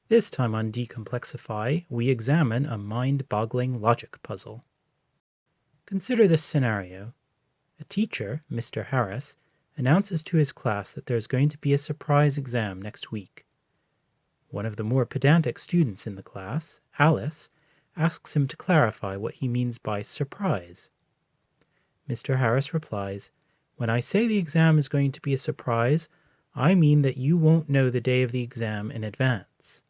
This time on Decomplexify, we examine a mind-boggling logic puzzle. Consider this scenario. A teacher, Mr. Harris, announces to his class that there's going to be a surprise exam next week. One of the more pedantic students in the class, Alice, asks him to clarify what he means by surprise. Mr. Harris replies, "When I say the exam is going to be a surprise, I mean that you won't know the day of the exam in advance.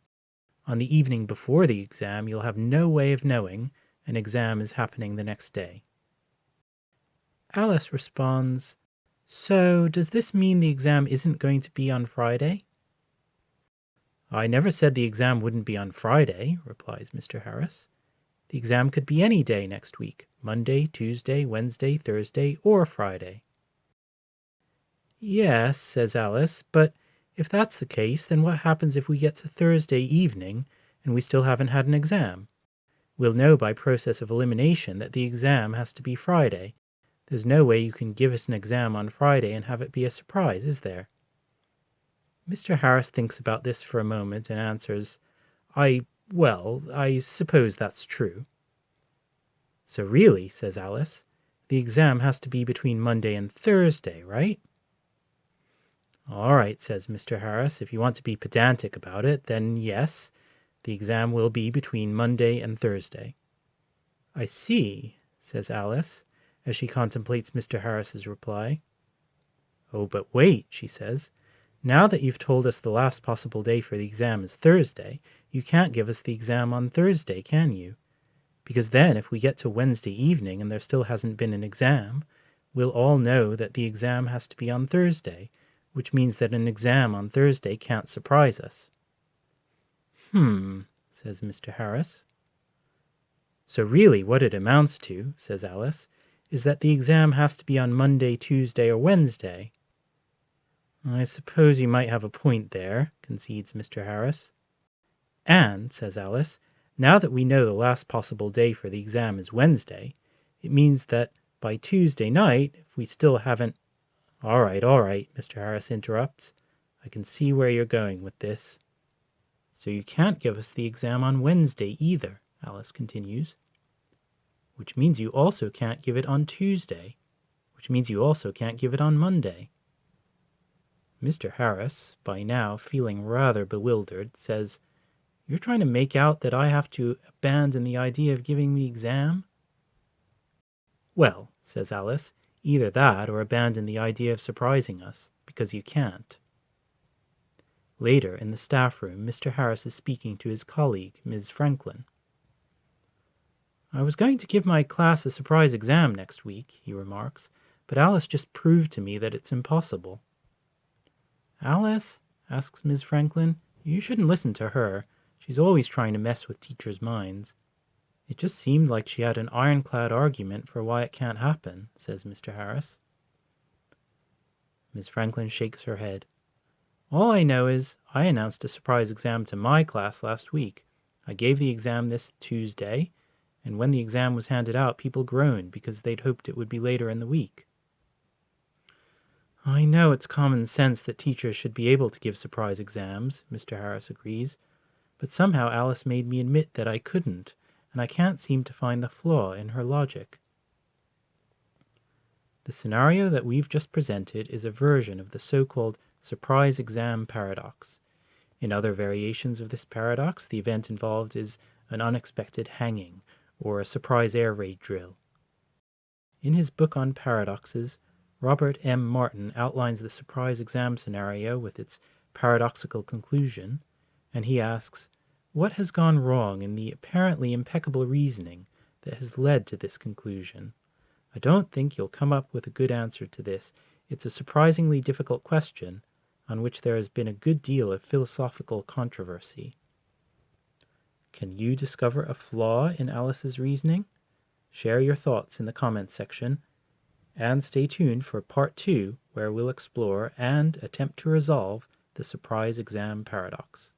On the evening before the exam, you'll have no way of knowing an exam is happening the next day." Alice responds, "So, does this mean the exam isn't going to be on Friday?" "I never said the exam wouldn't be on Friday," replies Mr. Harris. "The exam could be any day next week, Monday, Tuesday, Wednesday, Thursday, or Friday." "Yes," says Alice, "but if that's the case, then what happens if we get to Thursday evening and we still haven't had an exam? We'll know by process of elimination that the exam has to be Friday. There's no way you can give us an exam on Friday and have it be a surprise, is there?" Mr. Harris thinks about this for a moment and answers, I suppose that's true." "So really," says Alice, "the exam has to be between Monday and Thursday, right?" "All right," says Mr. Harris, "if you want to be pedantic about it, then yes, the exam will be between Monday and Thursday." "I see," says Alice, as she contemplates Mr. Harris's reply. "Oh, but wait," she says. "Now that you've told us the last possible day for the exam is Thursday, you can't give us the exam on Thursday, can you? Because then if we get to Wednesday evening and there still hasn't been an exam, we'll all know that the exam has to be on Thursday, which means that an exam on Thursday can't surprise us." Says Mr. Harris. "So really what it amounts to," says Alice, "is that the exam has to be on Monday, Tuesday, or Wednesday." "I suppose you might have a point there," concedes Mr. Harris. "And," says Alice, "now that we know the last possible day for the exam is Wednesday, it means that by Tuesday night, if we still haven't—" All right, Mr. Harris interrupts. "I can see where you're going with this." "So you can't give us the exam on Wednesday either," Alice continues. "Which means you also can't give it on Tuesday, which means you also can't give it on Monday." Mr. Harris, by now feeling rather bewildered, says, "You're trying to make out that I have to abandon the idea of giving the exam?" "Well," says Alice, "either that or abandon the idea of surprising us, because you can't." Later, in the staff room, Mr. Harris is speaking to his colleague, Ms. Franklin. "I was going to give my class a surprise exam next week," he remarks, "but Alice just proved to me that it's impossible." "Alice?" asks Ms. Franklin. "You shouldn't listen to her. She's always trying to mess with teachers' minds." "It just seemed like she had an ironclad argument for why it can't happen," says Mr. Harris. Ms. Franklin shakes her head. "All I know is I announced a surprise exam to my class last week. I gave the exam this Tuesday, and when the exam was handed out, people groaned because they'd hoped it would be later in the week." "I know it's common sense that teachers should be able to give surprise exams," Mr. Harris agrees, "but somehow Alice made me admit that I couldn't, and I can't seem to find the flaw in her logic." The scenario that we've just presented is a version of the so-called surprise exam paradox. In other variations of this paradox, the event involved is an unexpected hanging or a surprise air raid drill. In his book on paradoxes, Robert M. Martin outlines the surprise exam scenario with its paradoxical conclusion, and he asks, what has gone wrong in the apparently impeccable reasoning that has led to this conclusion? I don't think you'll come up with a good answer to this. It's a surprisingly difficult question on which there has been a good deal of philosophical controversy. Can you discover a flaw in Alice's reasoning? Share your thoughts in the comments section, and stay tuned for part 2, where we'll explore and attempt to resolve the surprise exam paradox.